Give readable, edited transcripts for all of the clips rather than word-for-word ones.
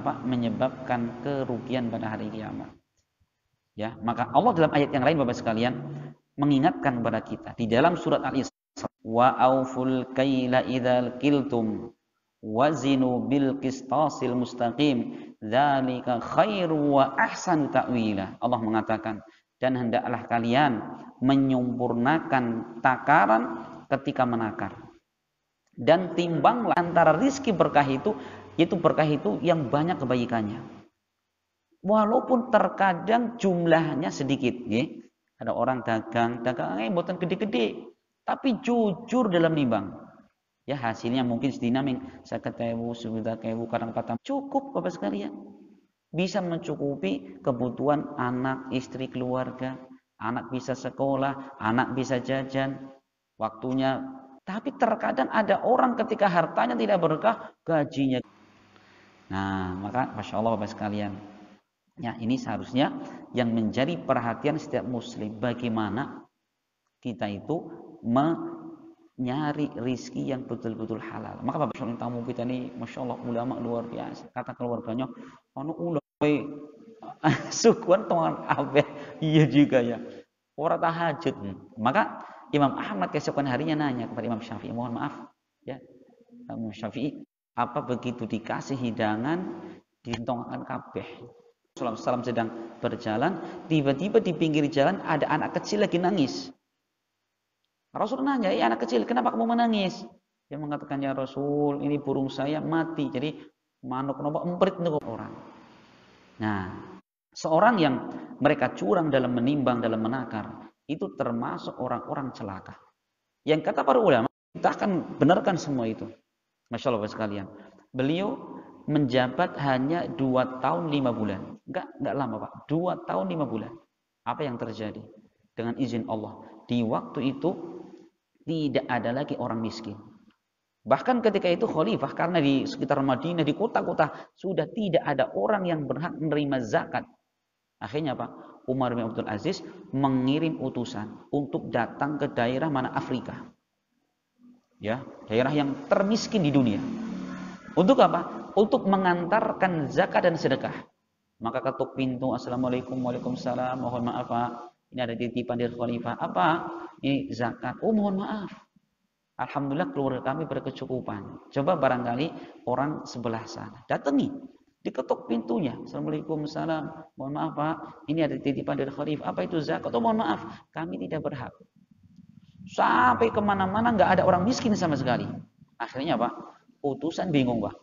menyebabkan kerugian pada hari kiamat. Ya, maka Allah dalam ayat yang lain Bapak sekalian mengingatkan kepada kita di dalam surat Al-Isra, wa auful kaila idzal kiltum wazinu bil qistasil mustaqim dzalika khairu wa ahsanu ta'wila. Allah mengatakan, dan hendaklah kalian menyempurnakan takaran ketika menakar, dan timbanglah antara rizki berkah itu, yaitu berkah itu yang banyak kebaikannya, walaupun terkadang jumlahnya sedikit. Ada orang dagang mboten gede-gede, tapi jujur dalam nimbang. Ya, hasilnya mungkin sedinaming 50.000, 100.000, kadang 4 cukup Bapak sekalian. Bisa mencukupi kebutuhan anak, istri, keluarga. Anak bisa sekolah, anak bisa jajan, waktunya. Tapi terkadang ada orang ketika hartanya tidak berkah, gajinya. Nah, maka Masya Allah Bapak sekalian, ya, ini seharusnya yang menjadi perhatian setiap muslim, bagaimana kita itu menyari rizki yang betul-betul halal. Maka Bapak tamu kita ini Masya Allah ulama luar biasa. Kata keluarganya, anu ulama sukuan tongan abeh. Iya juga ya, orang tahajud. Maka Imam Ahmad keesokan harinya nanya kepada Imam Syafi'i, mohon maaf ya Imam Syafi'i, apa begitu dikasih hidangan ditongakkan kabeh? Rasulullah SAW sedang berjalan, tiba-tiba di pinggir jalan ada anak kecil lagi nangis. Rasul nanya, anak kecil, kenapa kamu menangis? Dia mengatakan, ya Rasul, ini burung saya mati, jadi manuk nopo emprit untuk orang. Nah, seorang yang mereka curang dalam menimbang, dalam menakar, itu termasuk orang-orang celaka. Yang kata para ulama, kita akan benarkan semua itu. Masya Allah sekalian. Beliau menjabat hanya 2 tahun 5 bulan. Enggak lama Pak. 2 tahun 5 bulan. Apa yang terjadi? Dengan izin Allah, di waktu itu tidak ada lagi orang miskin. Bahkan ketika itu khalifah, karena di sekitar Madinah, di kota-kota sudah tidak ada orang yang berhak menerima zakat. Akhirnya Pak, Umar bin Abdul Aziz mengirim utusan untuk datang ke daerah mana, Afrika. Ya, daerah yang termiskin di dunia. Untuk apa? Untuk mengantarkan zakat dan sedekah. Maka ketuk pintu, assalamualaikum, waalaikumsalam, mohon maaf Pak, ini ada titipan dari khalifah. Apa? Ini zakat. Oh, mohon maaf, alhamdulillah keluarga kami berkecukupan. Coba barangkali orang sebelah sana, datangi, diketuk pintunya, assalamualaikum, salam, mohon maaf Pak, ini ada titipan dari khalifah. Apa itu zakat? Oh, mohon maaf, kami tidak berhak. Sampai kemana-mana nggak ada orang miskin sama sekali. Akhirnya Pak, utusan bingung Pak.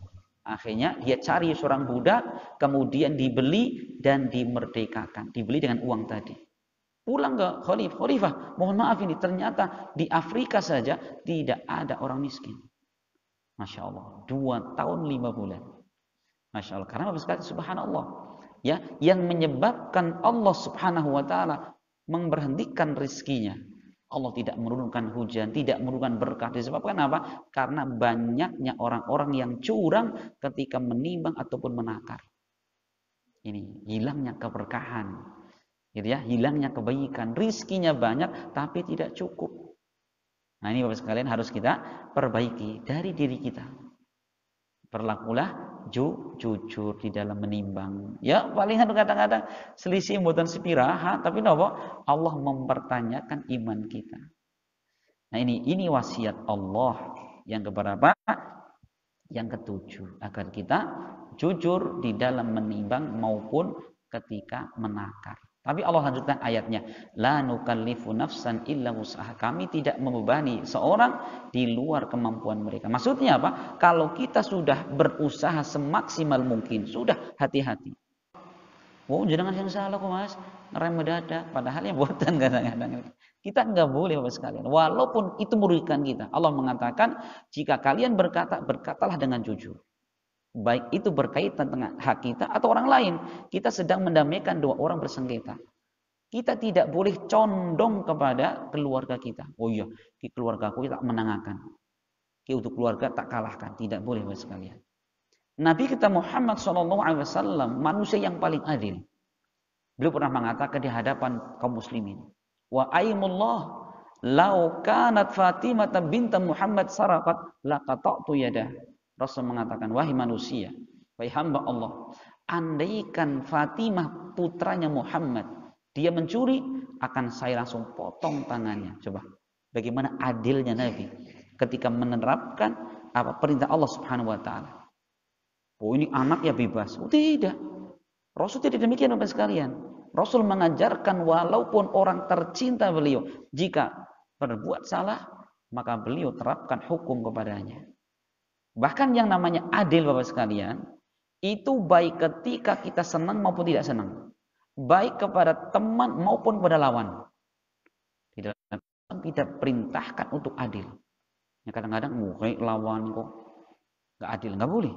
Akhirnya dia cari seorang budak, kemudian dibeli dan dimerdekakan. Dibeli dengan uang tadi. Pulang ke khalifah, mohon maaf ini ternyata di Afrika saja tidak ada orang miskin. Masya Allah, 2 tahun 5 bulan. Masya Allah, karena Bapak sekalian, subhanallah. Ya, yang menyebabkan Allah subhanahu wa ta'ala memberhentikan rizkinya. Allah tidak menurunkan hujan, tidak menurunkan berkah. Disebabkan apa? Karena banyaknya orang-orang yang curang ketika menimbang ataupun menakar. Ini hilangnya keberkahan, gitu ya, hilangnya kebaikan. Rizkinya banyak tapi tidak cukup. Nah, ini Bapak sekalian harus kita perbaiki dari diri kita. Berlakulah jujur di dalam menimbang. Ya, palingan kadang-kadang selisih mboten sepiraha, tapi napa? Allah mempertanyakan iman kita. Nah, ini wasiat Allah yang keberapa? Yang ketujuh, agar kita jujur di dalam menimbang maupun ketika menakar. Tapi Allah lanjutkan ayatnya, la nukallifu nafsan illa wus'aha. Kami tidak membebani seorang di luar kemampuan mereka. Maksudnya apa? Kalau kita sudah berusaha semaksimal mungkin, sudah hati-hati. Oh, jangan yang salah kok Mas, ngerem mendadak, padahal yang buatan kadang-kadang. Kita enggak boleh Bapak sekalian, walaupun itu merugikan kita. Allah mengatakan, jika kalian berkata, berkatalah dengan jujur. Baik itu berkaitan dengan hak kita atau orang lain. Kita sedang mendamaikan 2 orang bersengketa. Kita tidak boleh condong kepada keluarga kita. Oh iya, keluarga aku tak menangakan. Untuk keluarga tak kalahkan. Tidak boleh Bapak sekalian. Nabi kita Muhammad SAW manusia yang paling adil. Beliau pernah mengatakan di hadapan kaum muslimin, wa aimullah lau kanat Fatimah binta Muhammad sarafat laqata'tu yadah. Rasul mengatakan, wahai manusia, Wahai hamba Allah, andaikan Fatimah putranya Muhammad, dia mencuri, akan saya langsung potong tangannya. Coba, bagaimana adilnya Nabi ketika menerapkan apa perintah Allah Subhanahu wa taala. Oh, ini anak ya bebas. Oh, tidak. Rasul tidak demikian Bapak sekalian. Rasul mengajarkan walaupun orang tercinta beliau, jika berbuat salah, maka beliau terapkan hukum kepadanya. Bahkan yang namanya adil Bapak sekalian, itu baik ketika kita senang maupun tidak senang. Baik kepada teman maupun kepada lawan. Di dalam Islam kita perintahkan untuk adil. Ya, kadang-kadang lawan kok nggak adil, nggak boleh.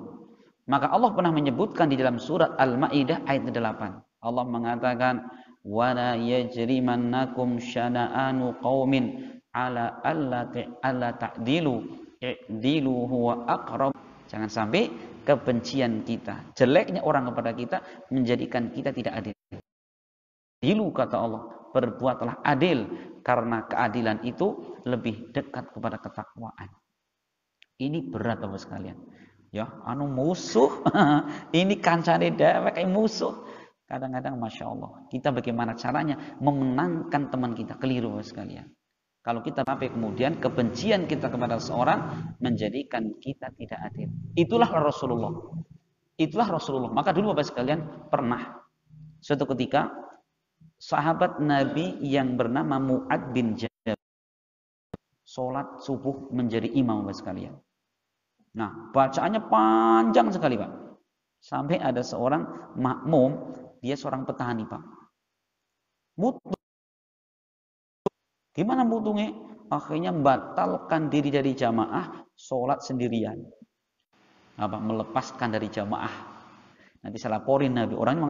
Maka Allah pernah menyebutkan di dalam surat Al-Maidah ayat 8. Allah mengatakan, "Wala yajrimannakum syana'anu qaumin ala alla ta'dilu, i'dilu huwa aqrab." Jangan sampai kebencian kita, jeleknya orang kepada kita menjadikan kita tidak adil. Dilu kata Allah, berbuatlah adil karena keadilan itu lebih dekat kepada ketakwaan. Ini berat Bapak sekalian. Ya, musuh. Ini kancane dewek kayak musuh. Kadang-kadang Masya Allah, kita bagaimana caranya memenangkan teman kita, keliru Bapak sekalian. Kalau kita sampai kemudian kebencian kita kepada seorang menjadikan kita tidak adil. Itulah Rasulullah. Itulah Rasulullah. Maka dulu Bapak sekalian pernah suatu ketika sahabat Nabi yang bernama Mu'ad bin Jabal sholat subuh menjadi imam Bapak sekalian. Nah, bacaannya panjang sekali Pak. Sampai ada seorang makmum, dia seorang petani Pak. Mutu. Gimana mutungnya? Akhirnya membatalkan diri dari jamaah, sholat sendirian. Melepaskan dari jamaah. Nanti saya laporin Nabi. Orangnya